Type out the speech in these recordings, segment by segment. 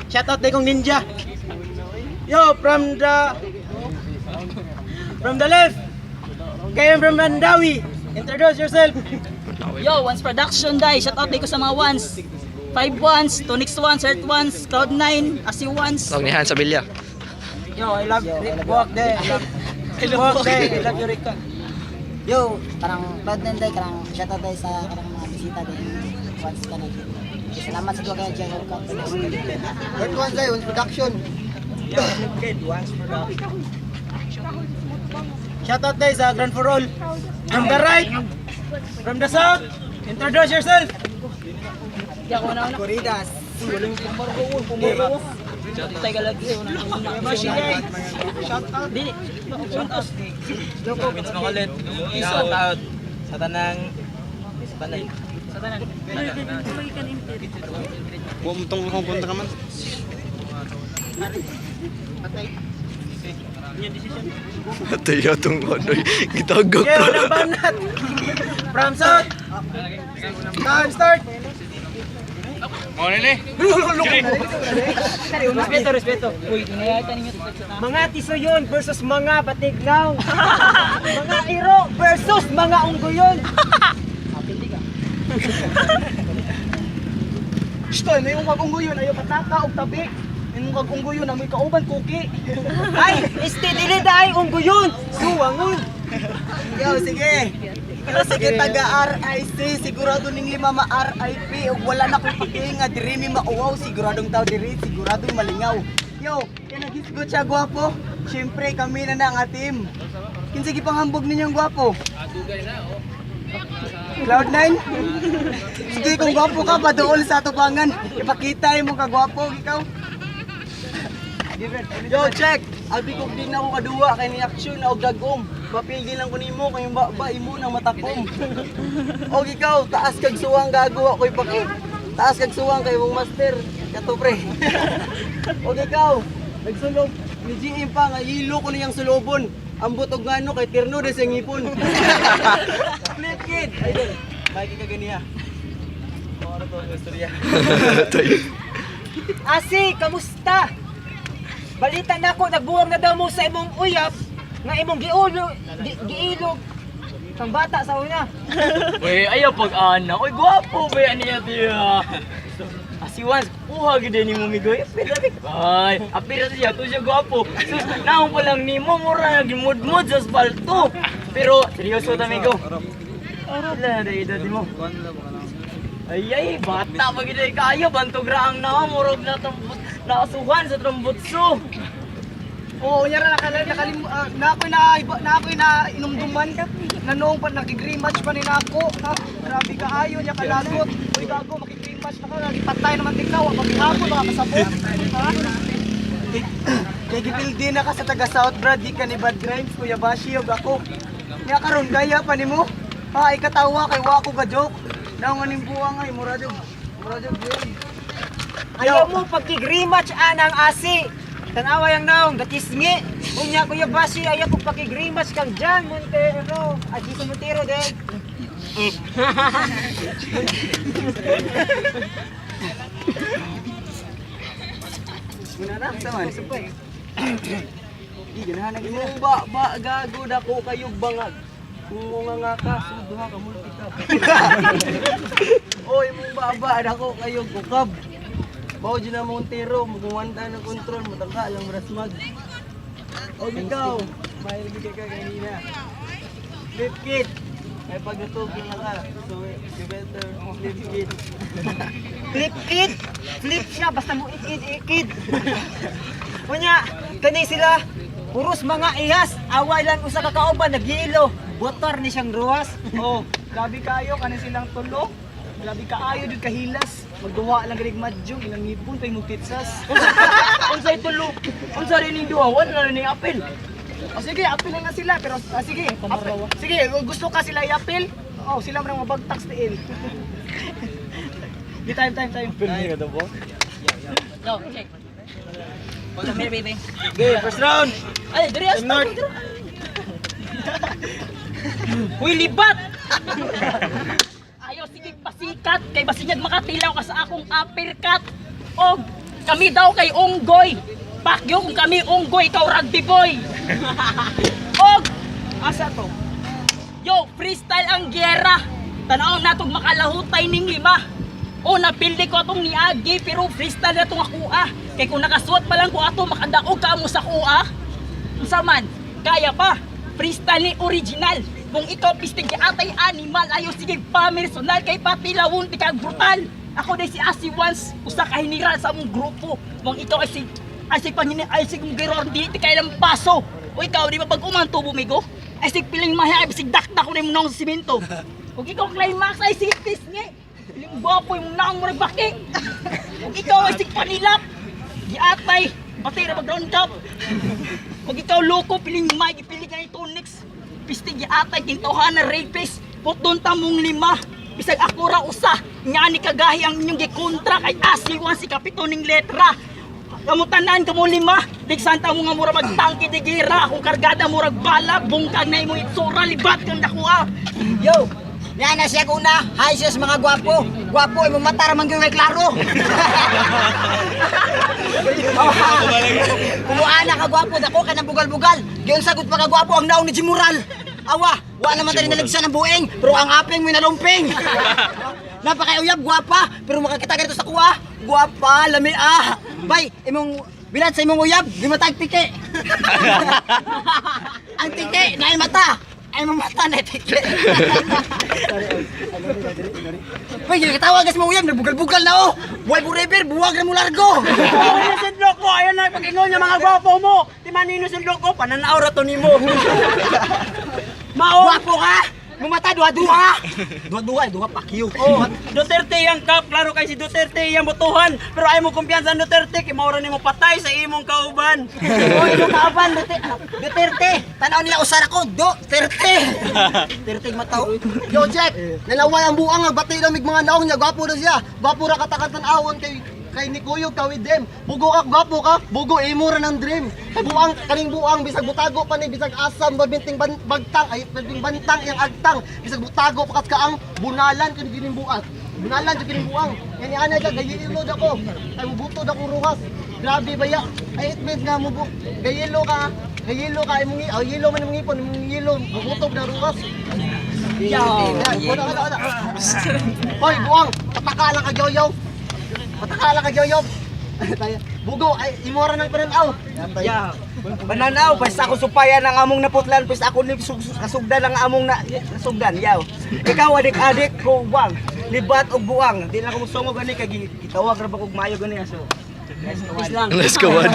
Shout out kong ninja. Yo, from the left. Kayo from Mandawi. Introduce yourself. Yo, Once Production Day. Shout out ko sa mga Once. 5 Once, Tonix Once, Earth Once, Cloud9, Asi Once. Tawag ni Han sa bilya. Yo, I love walk there. I love you, Rick. Yo, karang Cloud9 day, karang shoutout day sa karang mga bisita din. Once ka na. Salamat sa tuwa kaya dyan. Earth Once day, Once Production. Yo, kid, Once Production. Shout out day sa Grand For All. From the right, from the south, introduce yourself. Corridas. Tay ka lagi. Shout out. Dili. Vince Makulit. Shout out sa tanang Panay. Sa tanan. Pumunta ka man. Tayo itong ano, gitagak Okay, unang banat. From south. Time start. Respeto. Uy, inayata ninyo. Mga tisoyon versus mga batignaw. Mga iro versus mga unggoyon. Shto, may ungag unggoyon ayo pataka og tabi. May ungag unggoyon na may kauban kuki. Ay, dili dai unggoyon. Suwangon. Yo, sige. Pero sige taga RIC, sigurado ning lima ma-RIP ug wala na ko'y pati nga diri mi mauwaw, siguradong tao diri, siguradong malingaw. Yo, kaya nagisgot siya gwapo. Syempre kami na ang team. Kinsa gipanghambog ninyong gwapo? Cloud9? Sige kung gwapo ka, paduol sa tubangan. Ipakita mo ka gwapo, ikaw. Yo, check! Abi kong din ako kaduwa kay ni action na og dagom. Mapildi lang ko nimo kay ba imo nang matakom. Og ikaw taas kag suwang gago ako ipaki. Taas kag suwang kay mong master kato pre. Og ikaw nagsulog ni GM pa nga hilo ko niyang sulobon. Ambot og ngano kay terno de sa ngipon. Flip kid. Idol. Bye ka ganiya. Ano to istorya? Asi, kamusta? Balita na ako, nagbuwag na daw mo sa imong uyap nga imong giilog kang bata sa una. Uy, ayaw pag-ana. Uy, gwapo ba yan niya tiya? Asi Once, kuha gid ni mo migoy. Ay, apira siya, to siya gwapo. So, naong pa lang ni mo, mura nagimud-mud sa asfalto. Pero, seryoso ta migo. Wala na edad mo. Ay, bata pa gid kayo, bantog raang na, murog na nakasuhan sa trambutso. Oo, yara na ako'y na inumduman na noong pa nag-green match pa ni nako. Grabe ka ayo niya kalagot. Uy gago, maki-green match na ka, nagipatay naman ikaw, maghihapon baka masabot. Ha? Kay gipildi na ka sa taga South Brad, di ka ni Bad Grimes, Kuya Bashi ug ako. Nya karon gaya pa nimo. Ha, ikatawa kay wa ko ka joke. Daw nga buwang ay murado. Murado yun. Ayaw mo pagki-rematch anang asi. Tanawa yang naong gatisngi. Unya Kuya Bashi ayaw ko pagki-rematch kang Jan Montero. Aji Montero din. Muna na, saman, supay. Di ganahan na ba gago dako kayog bangag. Kung nga ka, suduha ka multi ka. Oy, mong baba dako kayog kukab. Bao dyan na Montero, magumanta ng kontrol, matangka lang marasmag. O ikaw, mahal ka kanina. Flip kit. Ay pagdutog lang ka, so you better flip kit. Flip it. Flip siya basta mo it. Unya, kani sila puros mga ihas, away lang usa ka kauban nagilo. Botor ni siyang ruwas. Oh, grabe kayo kanin silang tulo. Grabe kaayo dud kahilas. Magduwa lang ganig madjong ilang ngipon pay mugtitsas. Unsay tulo? Unsa rin ning duha? Wala na ning apel. O sige, apil na nga sila pero sige. Sige, gusto ka sila i-apil? Oh, sila man ang mabagtak sa il. Di time. Pwede ka daw po? Yo, check. Come here, baby. Okay, first round. Ay, diri as North. Uy, libat! Ayo, sige pasikat. Kay basinyag makatilaw ka sa akong uppercut. Og, Kami daw kay unggoy. Pakyo kung kami unggoy, ikaw rugby boy. Og, asa to? Yo, freestyle ang gyera. Tanaw na itong makalahutay ning 5. O, napildi ko itong niagi, pero freestyle na itong akuha. Kaya kung nakasuot pa lang ko ato, makadaog ka mo sa kuha. Unsa man, kaya pa. Freestyle ni original. Kung ikaw pistig atay animal, ayaw sige pa-personal, kay pati lawon, ti kag brutal. Ako day si Asi once, usa ka hinira sa among grupo. Kung ikaw ay si pangini, ay si kong giror, di ti kay lang paso. O ikaw, di ba pag umanto bumigo? Ay si piling mahay, ay si dakdak ko na yung nong simento. Kung ikaw climax, ay si pisngi. Piling bapo yung naong murag bakik. Kung ikaw ay si panilap, di atay, pati na mag-round cup. Kung ikaw loko, piling may, piling nga ito next. Pistig ya atay, kintuhan na rapist. Putun tamong 5. Bisag ako ra usa. Nga ni kagahi ang inyong gikontra kay asiwan si kapito ning letra. Kamutanan kamo 5. Digsanta mo nga mura magtangki di gira. Akong kargada murag bala. Bungkag na imong itsura. Libat kang nakuha. Yo, yan na siya kuna. Hi sis mga gwapo. Gwapo, imong mata ramang gyud klaro. Kumuana ka gwapo, dako ka ng bugal-bugal. Giyon sagot pa ka gwapo ang naong ni Jimural. Awa, wala naman tayo nalagsan ng bueng, pero ang apeng may nalumping. Napakauyab, gwapa, pero makakita ka dito sa kuha. Gwapa, lami Bay, imong bilat sa imong uyab, di matag tike. Ang tike, dahil mata. Ay mamata na tike. Bay, katawa gas mo uyab, nagbugal-bugal na Buhay forever, buwag na mo largo. Ano sundok ko? Ayan na pag-ingon yung mga gwapo mo. Di manino sundok ko, pananaw ra to nimo. Gwapo ka? Mumata, duha-duha. Duha pakyo. Oh, Duterte yang kap, klaro kay si Duterte yang botohan. Pero ay mo kumpiyansa sa Duterte, kay maura nimo patay sa imong kauban. Oh, imong kauban, Duterte. Tanaw nila usar ako, Duterte. Duterte mataw. Yo, check! Nalaway ang buang, nagbati daw mig mga naong niya. Gwapo na siya. Gwapo ra katakatan awon kay ni Kuyog kawid dem. Bugo ka, gwapo ka. Bugo imo ra ng dream. Kay buang kaning buang bisag butago pa ni bisag asam babinting bagtang ay babinting bantang yang agtang bisag butago pakas ka ang bunalan kun gining buas. Bunalan jud gining buang. Yan ni ana ka gayilo dako. Ay mubuto dako ruhas. Grabe baya. Ay it means nga mo gayilo ka. Gayilo ka imong yelo man imong ipon, imong yelo bubutog na ruhas. Hoy, buang, pataka lang ka yoyo. Pataka lang ka yoyo. Bugo ay imora ng pananaw. Ya. Pananaw, basta ako supayan ang among naputlan, basta ako ni kasugdan ang among nasugdan, yaw. Ikaw adik-adik ko buang, libat og buang. Di na ako musungog ani kay gitawag ra ba kog maayo gani aso. Let's go on.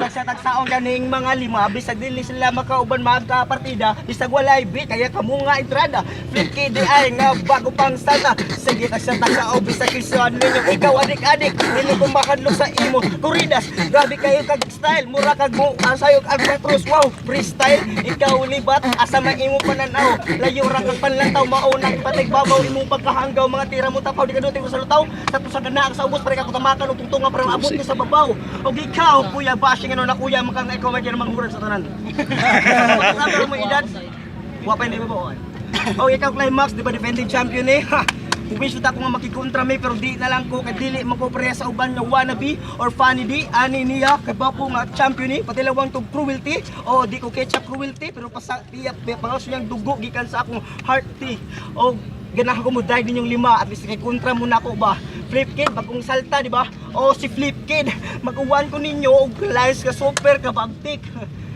Tagsaong ganing mga 5 bisag dili sila makauban magka partida bisag walay bit kaya kamo nga entrada flip kid ay nga bago pang sana sige tagsa-tagsaong bisag kisyon ninyo ikaw adik-adik dili ko makadlok sa imo kuridas grabe kayo kag style mura kag mo sayog ang patros wow freestyle ikaw libat asa man imo pananaw layo ra kag panlantaw maunang patig babaw imong pagkahanggaw mga tira mo tapaw di kaduting sa lutaw sa ganaak sa ubos pare ka tamakan og tungtunga para abot ni sa babaw. Og ikaw, kuya, bashing ano na kuya, makang ikaw may kaya magmurag sa tanan. Sabi mo edad, wapay na ibabaw. O ikaw, Climax, di ba defending champion eh? Kung wish ko nga makikontra may, pero di na lang ko, kay dili makopreya sa uban nga wannabe or funny di, ani niya, kay bapo nga champion eh, pati lawang to cruelty, o di ko ketchup cruelty, pero pangaso niyang dugo, gikan sa akong heart tea. O ganahan ko mo drive ninyong 5 at least kay kontra mo na ako ba Flip Kid bagong salta di ba o si Flip Kid mag-uwan ko ninyo og lines ka super ka bagtik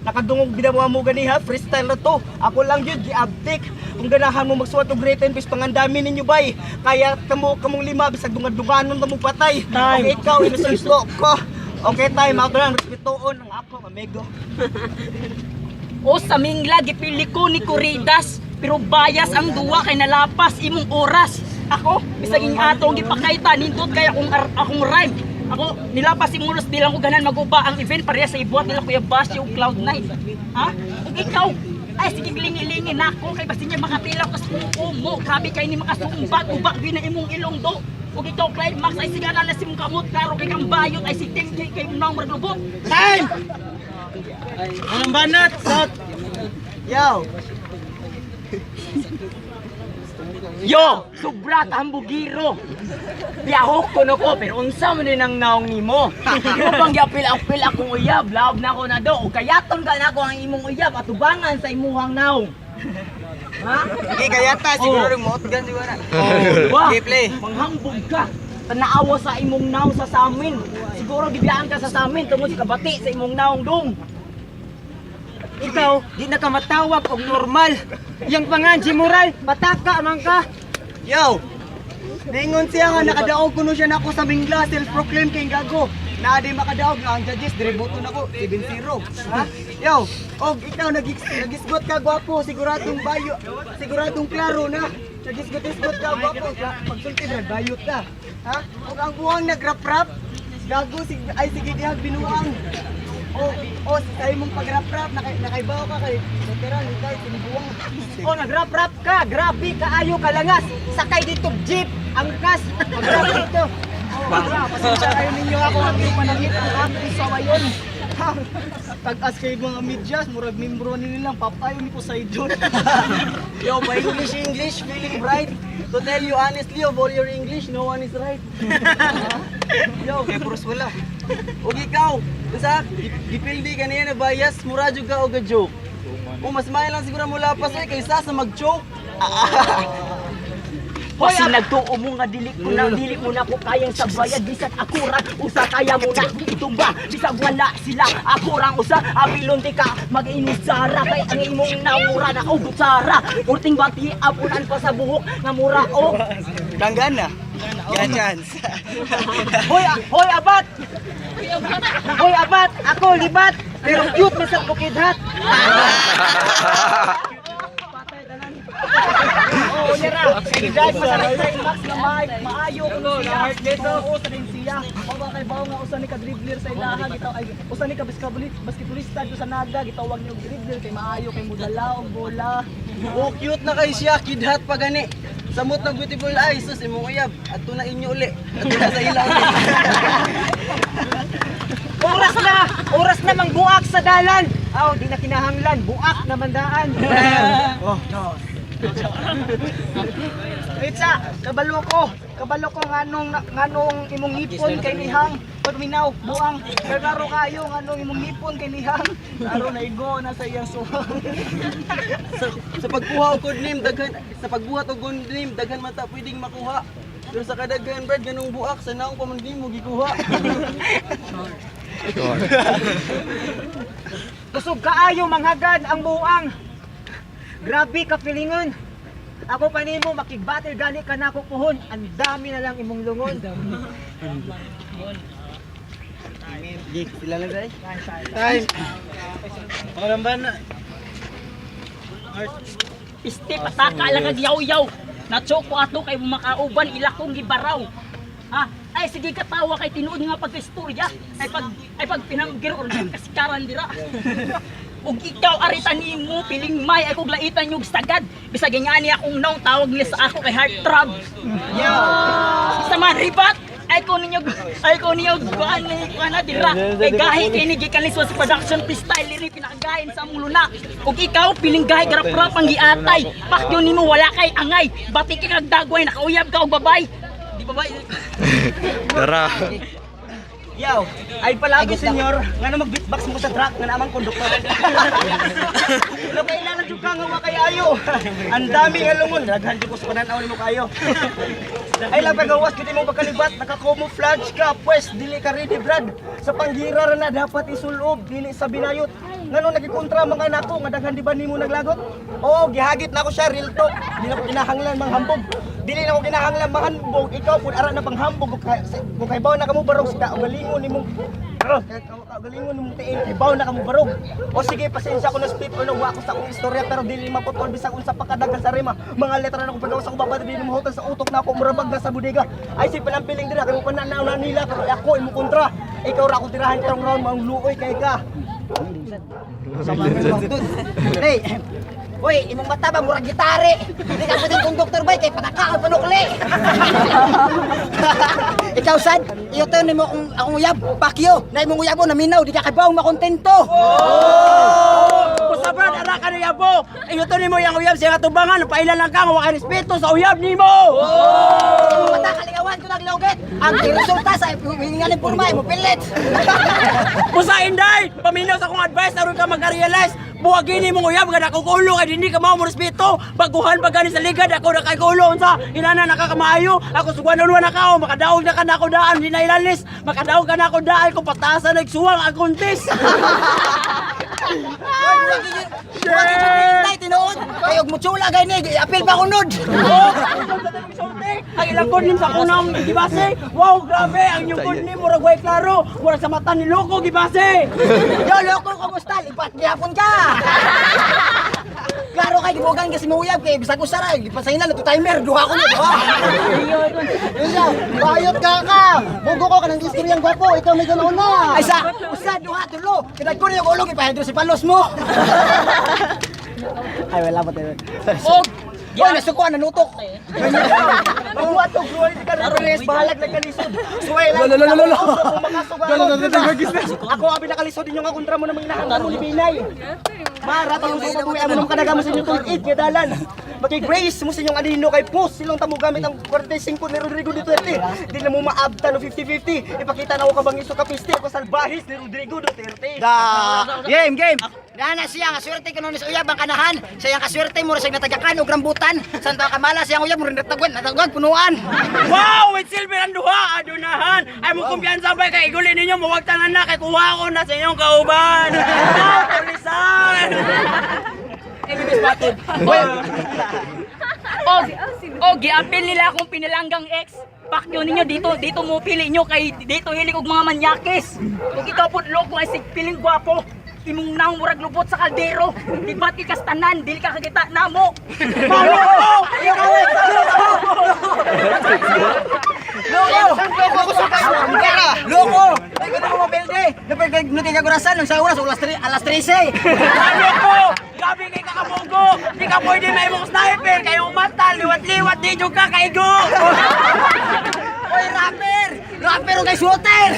nakadungog binawa mo ganiha freestyle na to ako lang yun giabtik kung ganahan mo magsuwat og written piece pangandami ninyo bay kaya kamong 5 bisag dungan-dunganon ta mo patay okay ikaw inusulo ko okay time ako lang respetuon ang ako amigo O sa mingla gipili ko ni Kuridas. Pero bias ang duwa kay nalapas imong oras. Ako, bisag ing atong gipakaita nindot kay akong rhyme. Ako nilapas imong oras di lang ko ganan maguba ang event pareha sa ibuat nila Kuya Bash yung Cloud9. Ha? Ug ikaw, ay sige lingi-lingi nako kay basta niya makatilaw ka sa kumo. Grabe kay ni makasumbat ubak na imong ilong do. Ug ikaw Climax ay sigara na simong kamot karo kay kang bayot ay si Tim kay unang marlubot. time anong banat sa Yo. Yo, sobra ka hambugiro. Biyahok ko no ko, pero unsa man din ang naong nimo. Yo bang yapil-apil akong uyab, laob na ako na do. O kayaton ka na ako ang imong uyab, atubangan sa imuhang naong. Ha? Sige, kayata, siguro rin mootgan siguro. Wah, Okay, play. manghambog ka. Tanaawa sa imong naong sa samin. Siguro gibiyaan ka sa samin tungod sa kabati sa imong naong dong. Ikaw, di na ka matawag og normal. Yang panganji moral, pataka man ka. Yo! Ningon siya nga nakadaog kuno siya nako sa Mingla, self-proclaim kay gago. Na di makadaog nga ang judges, direbuto nako 7-0. Ha? Yo! Og ikaw nagisgot ka gwapo, siguradong bayo, siguradong klaro na. Nagisgot-isgot ka gwapo, pagsulti na bayot ka. Ha? Og ang buwang nagrap-rap, gago ay sige dihag binuang. O, sa imong pag-rap-rap, nakaibaw ka kay veteran, kahit sinibuwang. O, nag-rap-rap ka, grabe, kaayo kalangas. Sakay dito, jeep, angkas, mag-rap dito. Pasensya kayo ninyo ako ang panangit ang aking sawayon. Tag-as kayo mga medyas, murag membro nilang papayo ni Poseidon. Yo, by English, feeling bright. To tell you honestly, of all your English, no one is right. Yo, kay puros wala. Og ikaw, sa gipildi ka niya na bias, mura jud ka og joke. O mas may lang siguro mo lapas ay kaysa sa mag-choke. Kasi nagtuo mo nga dili mo na ko kayang sabayan bisag ako ra usa kaya mo na itumba bisag wala sila ako rang usa abilon di ka mag-inusara kay ang imong naura na og utsara urting bati apunan pa sa buhok nga mura og Danggana. Yan chance. hoy abat Hoy abat, ako libat, pero cute man sa bukidhat. Oo, nira. Dahil masanay sa max na maayo kuno siya. Oo, sa din siya. Bawa kay bawo nga usa ni ka dribbler sa ilaha gitaw ay usa ni ka basketballista dito sa Naga gitawag niyo dribbler kay maayo kay mudala og bola. Oh, cute na kay siya, kidhat pa gani. Samot ng beautiful eyes, sus imong uyab. Ato na inyo uli. Ato na sa ilaw. Oras na mang buak sa dalan. Aw, di na kinahanglan, buak na mandaan. Oh, Itsa, kabalo ko nganong imong ngipon kay nihang pagminaw buang kagaro kayo nganong imong ngipon kay nihang aro na igo na sa iyang suwang. sa pagkuha og good name daghan sa pagbuhat og good name daghan man ta pwedeng makuha. Pero sa kadaghan brad ganung buak sa naong pamangkin mo gikuha. Kusog kaayo manghagad ang buang. Grabe ka pilingon. Ako pa nimo makigbattle gani ka nako puhon. Ang dami na lang imong lungon. Gig sila lang dai. Time. Pangalamban na. piste pataka lang kag yaw-yaw nacho ko ato kay makauban ila kong gibaraw. Ha? Ay sige katawa kay tinuod nga pagkaistorya ay pag pinanggir or kasikaran dira. Ug ikaw arita nimo piling may ay kog laitan yung sagad bisag nga niya akong naong tawag nila sa ako kay heartthrob. Sa man ribat ay ko ninyo kuan na dira kay gahi kini gikan lisod sa production freestyle ni pinakagahin sa among luna. Ug ikaw piling gahi garap-rap ang giatay pakyo nimo wala kay angay bati kag dagway nakauyab ka og babay. Di babay. Tara. Yaw, ay palagi senyor, nga na mag-beatbox mo sa truck nga namang konduktor. Wala kailangan jud ka nga kay ayo. Ang dami nga lungon, daghan jud ko sa pananaw nimo kayo. Ay lang pagawas kiti mo pagkalibat, naka-camouflage ka, pues dili ka ready brad. Sa panggira ra na dapat isulob, dili sa binayot. Ngano nagikontra mga nako nga daghan di ba nimo naglagot? Oo, gihagit na ako siya real talk. Dili na ko kinahanglan manghambog. Dili na ko kinahanglan manghambog. Ikaw pud ara na panghambog kung kay baw na kamo barog sa galingon nimo. Galingon nimo tiin kay baw na kamo barog. O sige, pasensya ko na split or wa ko sa akong istorya pero dili maputol bisag unsa pa kadagan sa rima. Mga letra na ko pagawas sa babad dili mo hotel sa utok na ako murabag na sa bodega. Ay si panampiling dira kay mo pananaw na nila pero ako imo kontra. Ikaw ra ko tirahan karong round mga luoy kay ka. Hey, hoy, imong mata ba murag gitare? Hindi ka pwedeng konduktor ba kay pataka panukli. Ikaw sad, iyo tayo nimo akong uyab, pakyo. Na imong uyabo na minaw, di ka kay baong makontento. sa brad, ara ka na yabo. Iyuto nimo yang uyab siya katubangan, pailan lang ka, wa ka respeto sa uyab nimo. Mata kalingawan ko naglawgit. Ang resulta sa hininga ni Purmay mo pilit. Pusa inday, paminaw sa akong advice aron ka magka-realize. Buwagini mong uyab nga nakukulo kay hindi ka mao mo respeto. Baguhan pa gani sa ligad ako nakaykulo unsa inana nakakamaayo. Ako sugwanon na ka makadaog na ka na ako daan di na ilalis. Makadaog ka na ako daan ko patasan nagsuwang ang kontes. Hintay tinuod. Kayo mutsula gay ni apil pa kunod. Ang ilang code nim sa kunang gibase. Wow, grabe ang inyong code nim murag way klaro. Murag sa mata ni loko gibase. Yo loko kumusta? Lipat gihapon ka. Klaro kay gibugan kasi muyab kay bisag usara gipasahin na to timer duha ko na duha. Iya, bayot ka. Bugo ko kanang istoryang gwapo, ikaw may ganauna. Ay sa usa duha tulo. Kidag ko na yung ulong ipahidro si palos mo. Ay wala pa tayo. Og Hoy, nasukuan nanutok. Buhat to bro, ka na res bahalag nagkalisod. Suway lang. Lolo. Ako abi nakalisod inyo nga kontra mo na mga inahangaro ni Binay. Mara tayong bubuhay mo nung kadagamo sa inyong tulit nga dalan. Maki-grace mo sa inyong alino kay Pus. Silong tamo gamit ang 45 ni Rodrigo Duterte. Di na mo maabta no 50-50. Ipakita na ako kabang iso kapiste ako salbahis ni Rodrigo Duterte. Game. Nana siya nga swerte kuno ni uyab ang kanahan. Siya ang kaswerte mo sa natagakan og rambutan. Santo kamala siya ang uyab mo natagwan punuan. Wow, with silver ang duha adunahan. Ay mo kumpiyansa ba kay iguli ninyo muwag tanan na kay kuha ko na sa inyong kauban. Polisan. Og giapil nila akong pinalanggang ex. Pakyo ninyo dito mo pili nyo kay dito hilig og mga manyakis. Ug ikaw pud loko ay piling gwapo. Imong nang murag lubot sa kaldero. Di ba't ikastanan, dili ka kagita namo. Maloko! Ikaw ay Loko! Ay ko na mo mabelde. Napag nuti ka gurasan ng sa oras alas 13. Maloko! Gabi kay kakamugo! Di ka pwede may mong sniper! Kayong mata, liwat-liwat, di jug ka kaigo! Oy rapper! Rapper o kay shooter!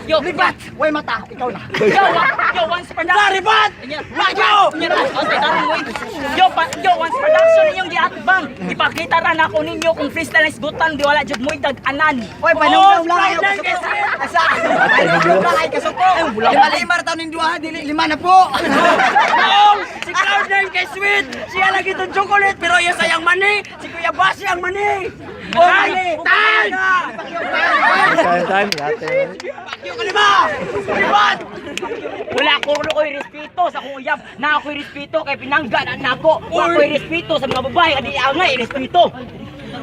Yo, Libat! Way mata, ikaw na. Yo, once production. Saribat! Radyo! Yo, once production ninyong giatbang. Ipakita ra na ako ninyo kung freestyle is gutan di wala jud moy dag-anan. Oy, panong lang kayo kasuko. Asa? Panong lang kayo kasuko. Lima taon ning duha, dili lima na po. Si Cloud9 kay Sweet! Siya lagi itong chocolate pero yung sayang mani! Si Kuya Basi ang mani! Time! Time, yate. Pakyo ka lima! Libat! Wala ko respeto sa akong uyab. Na ako'y respeto kay pinangga na nako. Wa ako'y respeto sa mga babae adi angay respeto.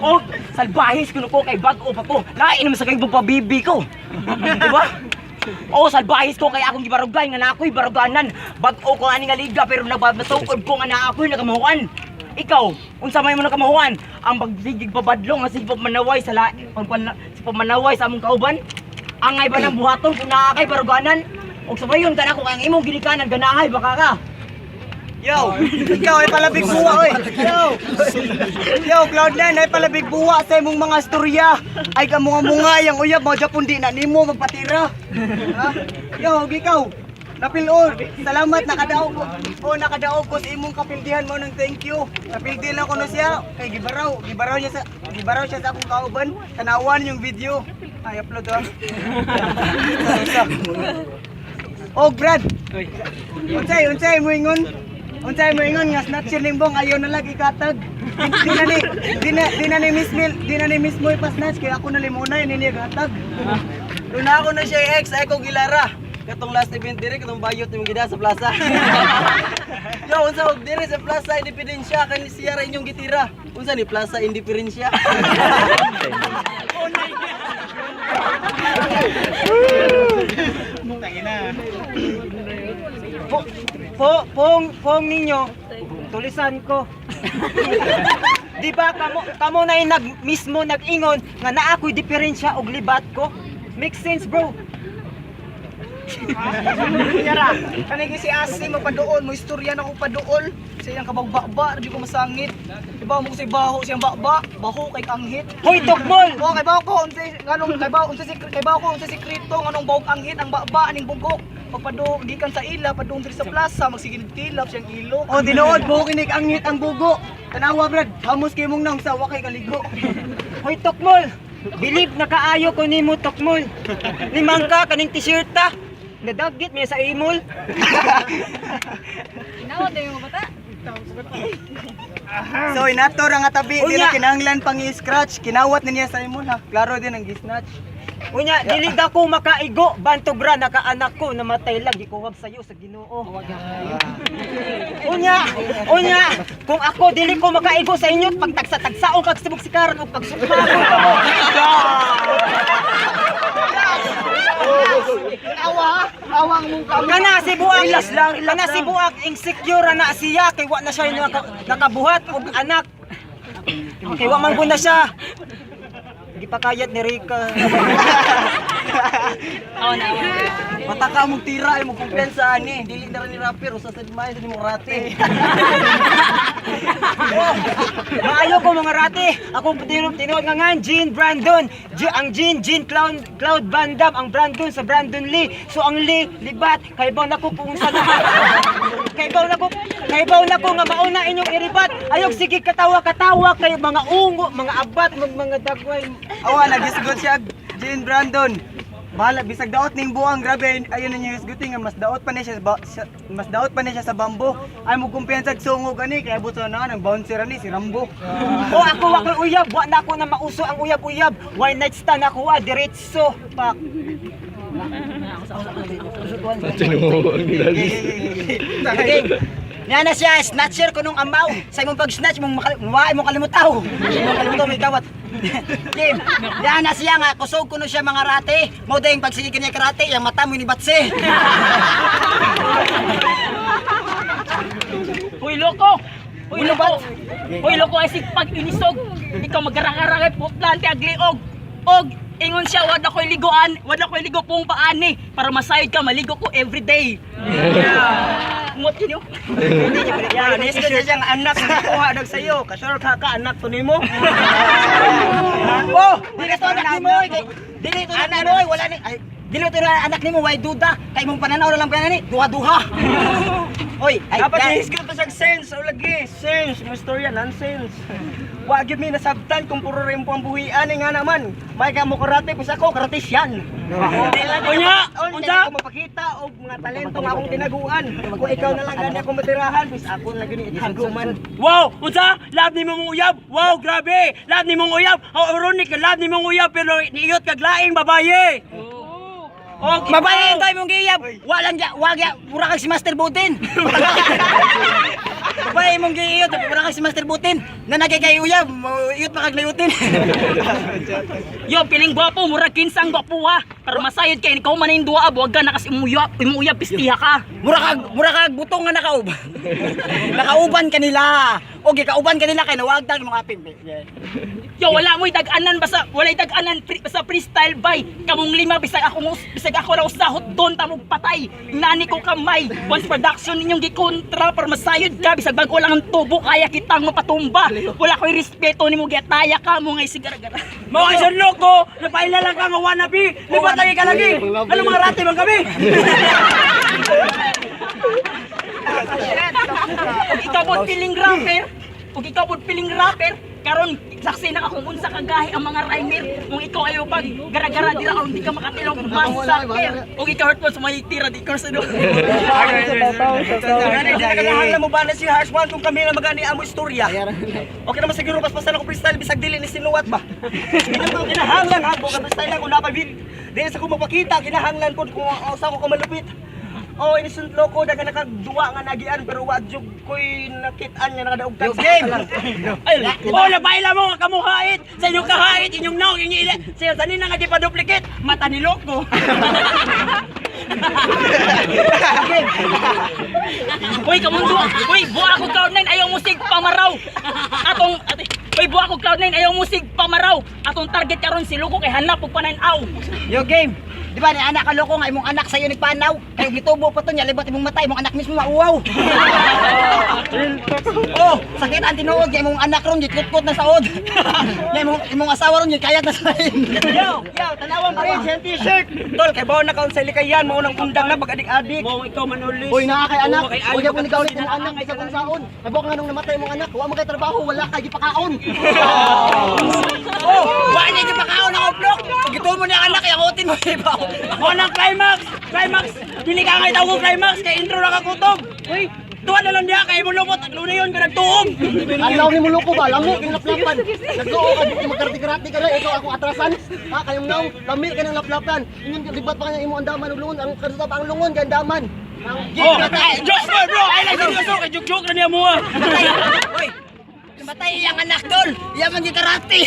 Og salbahis kuno ko kay bag-o pa ko. Lain naman sa kay pabibi ko. Di ba? O salbahis ko kay akong gibarugay nga na ako'y baruganan. Bag-o ko ani nga liga pero nagbabatukod ko nga na ako'y nagamahuan. Ikaw, unsa may mo nagamahuan? Ang pagsigig pabadlong nga sige manaway sa manaway sa among kauban. Angay ba ng buhaton kung naakay baruganan? Og sabayon ka na kung ang imong ginikanan ganahay baka ka. Yo, ikaw ay palabig buwa oy. Yo, Cloud9 ay palabig buwa sa imong mga istorya. Ay kamunga-munga yang uyab mo Japon di na nimo magpatira. Ha? Yo, ikaw. Napilon. Salamat nakadaog ko. Nakadaog ko sa imong kapildihan mo ng thank you. Napildi lang ko na siya kay gibaraw siya sa akong kauban. Tanawan yung video. Ay upload ha. Oh, Brad. Unsay mo ingon? Unsay mo ingon nga snatcher limbong ayaw na lagi katag. Di na ni Miss mo ipasnatch kaya ako na limunay nini gatag. Una ako na siya ex ay ko gilara. Katong last event dire katong bayot nimong gida sa plaza. Yo, unsa og dire sa Plaza Independencia kani siya ra inyong gitira. Unsa ni Plaza Independencia? Pong ninyo, tulisan ko. Di ba kamo na mismo nag-ingon nga naa ako'y diferensya og libat ko? Makes sense, bro. Yara, kanigi si Asi mapadool, mo istorya na ko padool. Siyang kabagbaba, di ko masangit. Diba mo si baho siyang baba, baho kay anghit. Hoy tokbol. Oh, kay baho ko unsa nganong kay baho unsa si sekreto nganong bahog anghit ang baba aning bugok. o padung gikan sa ila padung diri sa plaza magsigilid kilap siyang ilo. O tinuod mo kinig angit ang bugo. Tanawa brad, hamos kay mong nang sa wakay kaligo. Hoy Tokmol, bilib na kaayo ko nimo Tokmol. Limang ka kaning t-shirt ta. Nadagit mi sa imol. So inato ra nga tabi Unya. dili kinahanglan pang i-scratch kinawat na niya sa imon ha. Klaro din ang gisnatch. Unya, dili da ko makaigo, bantog ra nakaanak ko namatay lang gikuwag sayo sa Ginoo. Unya, kung ako dili ko makaigo sa inyo pagtagsa-tagsaon kag sibog sikaran og pagsukma ko. Awang mong Kana si Buak insecure na siya kay wa na siya nakabuhat og anak. Kay wa man gud na siya. Gipakayat ni Rika. Mataka mong tira ay mong kumpensa ani dili na ra ni rapper usa sa limay sa nimong rate. Maayo ko mga rati. Ako tinuod nga nga Jean Brandon. Ang Jean Cloud Van Damme, ang Brandon sa Brandon Lee. So ang Lee libat kay baw nako kung sa kay baw nako nga mauna inyong iribat. Ayog sige katawa kay mga ungo, mga abat, mga dagway. Awa nagisgot siya Jean Brandon. Bahala bisag daot ning buang grabe ayun na niya hisguti nga mas daot pa niya siya sa bambo. Ay mo kumpiyansa sungog ani kay abot na ang bouncer ani si Rambo. O ako wa koy uyab, wa na ako na mauso ang uyab-uyab. One night stand ako diretso. Pak. Okay. Nana siya, snatcher ko nung amaw. Sa imong pag-snatch mong mo kalimutaw. Mo may kawat. Game. Nana siya nga kusog kuno siya mga rate. Mo dayong pagsige kaniya karate, yang mata mo ni batse. Uy, loko! Uy, loko ay pag inisog. Ikaw magarang-arang po plante agliog. Og, ingon siya, wala ko'y ligo pong paani. Para masayod ka, maligo ko everyday. Ngot yun yun. Yan, isip na siyang anak na kuha dag sayo. Kasur ka anak to nimo. Oh, dili to anak nimo. Dili to anak nimo, wala ni. Ay, dili to anak nimo, way duda. Kay mong pananaw lang kanani, duha-duha. Oy, ay Dapat ihisgot to sa sense o lagi. Sense, mo istorya nonsense. Wa gyud mi nasabtan kung puro rin po ang buhian nga naman. May ka mo karate pus ako karate siyan. Unya, unsa? Ko mapakita og mga talento nga akong tinaguan. Kung ikaw na lang gani akong matirahan, pus ako lagi ni itaguman. Wow, unsa? Lab ni mong uyab. Wow, grabe. Lab ni mong uyab. Oh, ironic, lab ni mong uyab pero niiyot kag laing babaye. Og babae tayo mong giyab. Wag ya, pura kag si Master Butin. Babae mong giyab, pura kag si Master Butin. Na nagay uyab, iyot pa kag layutin. Yo, piling gwapo, murag kinsang gwapo ha. Para masayod kay ikaw man yung duwa, buwag ka na kasi imuyab, pistiha ka. Mura kag butong nga nakauban. Nakauban kanila. Og ikauban kanila kay nawagdag mga apim. Yo, wala mo'y dag-anan walay dag-anan sa freestyle bay. Kamong lima bisag ako raw sahot doon tamog patay. Nani ko kamay. Once production ninyong gikontra para masayod ka bisag bago lang ang tubo kaya kitang mapatumba. Wala ko'y respeto nimo giataya ka mo ngay sigara-gara. Mga isang loko, napaila lang ka nga wannabe. Libat lagi ka lagi. Ano mga rati man kami? Kung ikaw pod piling rapper, karon saksi na ka kung unsa kagahi ang mga rhymer. Kung ikaw ayo pag gara-gara dira o hindi ka makatilong massacre. Kung ikaw hurt mo sa mga tira di ka sa do. Nagkakahanlan mo ba na si Harsh One kung kami na magani amo istorya? Okay naman siguro paspasan ako freestyle bisag dili ni sinuwat ba? Kinahanglan ha kung freestyle lang kung napabit. Dili sa ko mapakita kinahanglan ko kung usa ko malupit. Oh, innocent loko daga nakagduwa nga nagian pero wa jud koy nakit-an nga nakadaog tag game. Ay, oh, napaila mo nga kamuhait. Sa inyong kahait, inyong naong, inyong ila. Sa sanin na nga di pa duplicate. Mata ni loko. Uy, kamundo. Uy, buwa ko Cloud9 ayaw musig pamaraw. Uy, buwa ko Cloud9 ayaw musig pamaraw. Atong target karon si Loko kay hanap og pananaw. Yo game. Di ba ni anak ka loko nga imong anak sayo nagpanaw. Kay gitubo pa to nya libot imong mata imong anak mismo mauwaw. Oh, sakit ang tinuod kay imong anak ron gikutkot na saod. Nya imong asawa ron kayat na sa Yo, tanawan pa rin siya t-shirt. Tol kay bawo na kaon sa likayan mo nang undang na pag adik-adik. Mo ikaw manulis. Uy, naa kay anak. Kay Uy, ako nigawlit ng anak kay sa saon. Nabok nga nung namatay mong anak, wa mo kay trabaho, wala kay gipakaon. Oh, wa ni gipakaon ang uplok. Gitubo ni ang anak kay ang utin mo ibaw. Mo nang climax. Climax. Dili ka nga itawag climax kay intro na kakutob. Uy, tuwa na lang diya kay mo lumot at lunayon ka nagtuom. Alaw ni muluko ba? Lami kay laplapan. Nagtuo ka di magkarti-karati ka na ito ako atrasan. Ha kayong naong lami ka ng laplapan. Ingon libat pa kanya imo andaman ug lungon ang kadto pa ang lungon kay andaman. Oh, jokes bro. I like it kay joke na niya mo. Uy, namatay iyang anak tol. Iya man karate.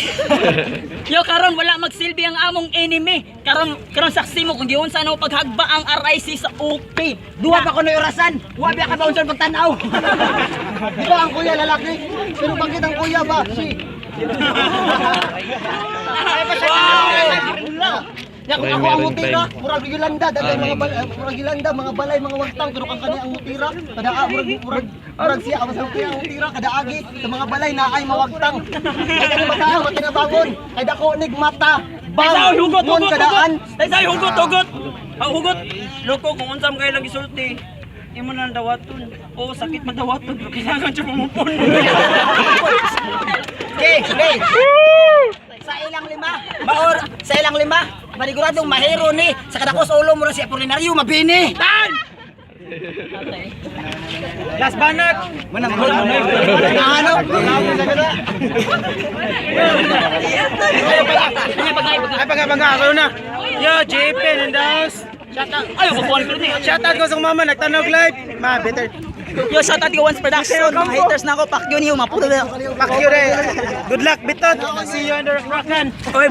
Yo karon wala magsilbi ang among enemy. Karon saksi mo kung giunsa no paghagba ang RIC sa UP. Duwa pa ko na orasan. Wa biya ka ba unsan pagtanaw. Di ba ang kuya lalaki? Pero bakit ang kuya ba? Si. Ya kung ako ang mutira, murag Yolanda, dagay mga balay, murag Yolanda, mga balay, mga wagtang, pero kang kani ang mutira, kada murag siya ang kaya ang mutira kada agi sa mga balay na ay mawagtang. Kay kani mata matinabangon, kay dako nig mata. Tay hugot. kadaan. Tay hugot. Ang hugot. Loko kung unsam kay lang gisulti. Imo na dawaton. Oo, sakit madawaton. Kailangan siya pumupon. Okay. Sa ilang lima, maniguradong mahero ni sa kadako sa ulo mo na si Apolinario mabini. Tan! Last banat. Ano? Yo, JP Nandos. Ayo ko kuan ko ni. Shoutout ko sa mama nagtanog live. Ma, better. Yo shout out ko once production. Mga haters na ako pak yun yung maputo. Pakyo re. Good luck, bitot. See you in the rock. Oy,